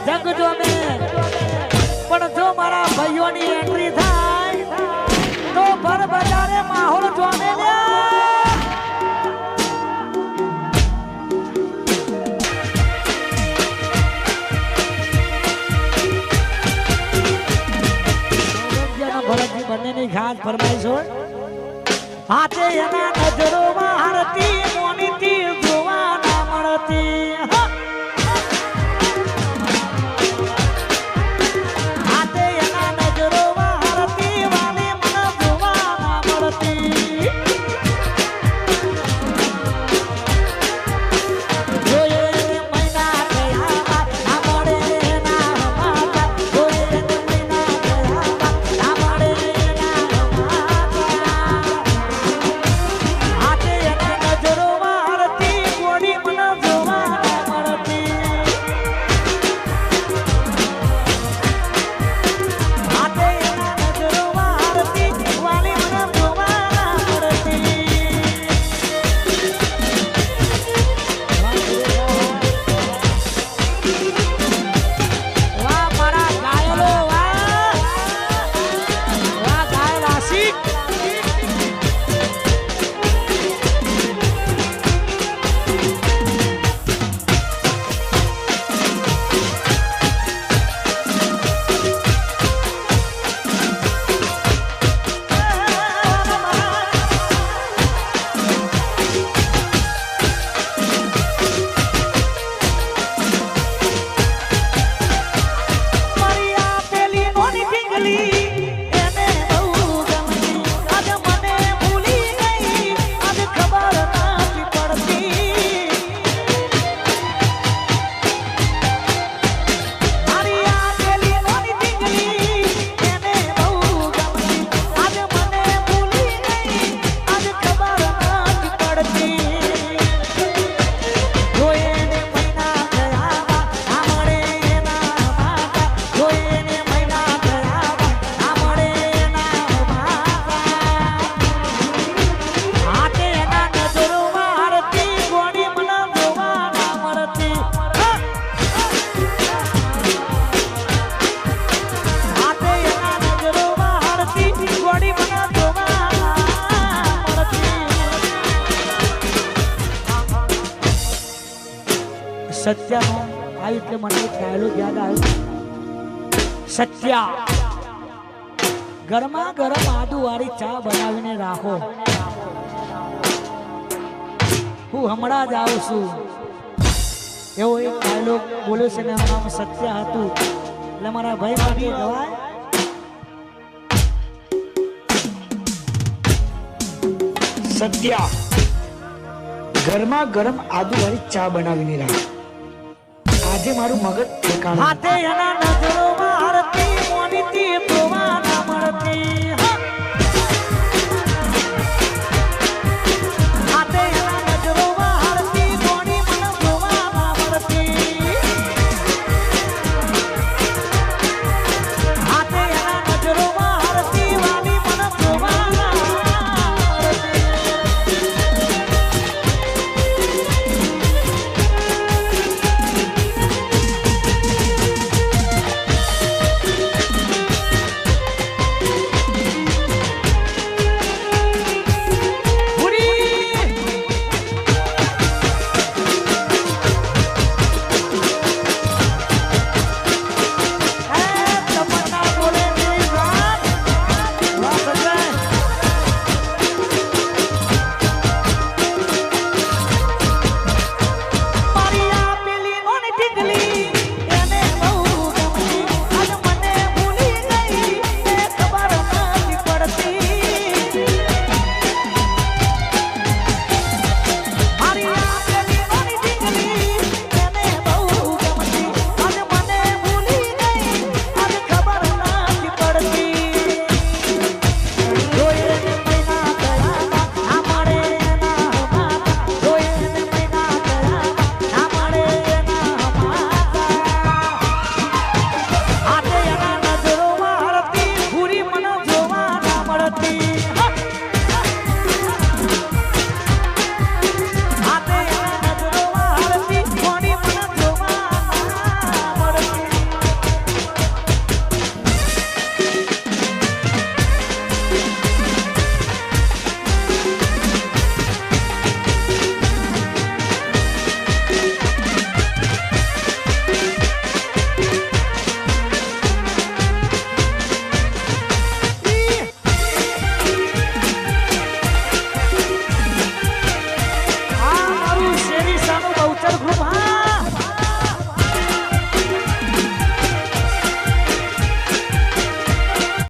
જગ જોમે પણ જો મારા ભાઈઓની એન્ટ્રી થાય તો ભર બજારે માહોલ જોમે ભરતજી બંનેની ખાસ ફરમાઈશ હોય હાથે એના નજરોમાં હારતી મોનીથી જોવા ના મળતી હાથે એના નજરોમાં હારતી વાલી મને જોવા ના મળતી જોઈએ મહિના ગયા ના મળે ના માતા જોઈએ મહિના ગયા ના મળે ના હાથે એના નજરોમાં હારતી ગોડી મને જોવા ના મળતી હાથે એના નજરોમાં હારતી વાલી મને જોવા ના મળતી વાહ મારા ગાયલો વાહ વાહ ગાયલ આશિક મારી આ પેલી નોની ઢીંગલી એને બહુ ગમતી આજે મને ભૂલી ગઈ આજે ખબર નથી પડતી મારી આ પેલી નોની ઢીંગલી એને બહુ ગમતી આજે મને ભૂલી ગઈ આજે ખબર નથી પડતી જોઈને મહિના ગયા ના મળે ના માતા જોઈને મહિના ગયા ના મળે ના માતા હાથે એના નજરોમાં હારતી ગોળી મને જોવા ના મળતી હાથે એના નજરોમાં હારતી ગોળી મને જોવા ના મળતી સત્યનો આ એટલે મને એક ડાયલોગ યાદ આવ્યો સત્યા ગરમા ગરમ આદુ વાળી ચા બનાવીને રાખો હું હમણાં જ આવું છું એવો એક ડાયલોગ બોલ્યો છે ને નામ સત્ય હતું એટલે મારા ભાઈ મારી ગવાય સત્યા ગરમા ગરમ આદુ વાળી ચા બનાવીને રાખ આજે મારું મગજ ઠેકાણું હાથે એના નજરોમાં હારતી મોનીથી જોવા ના મળતી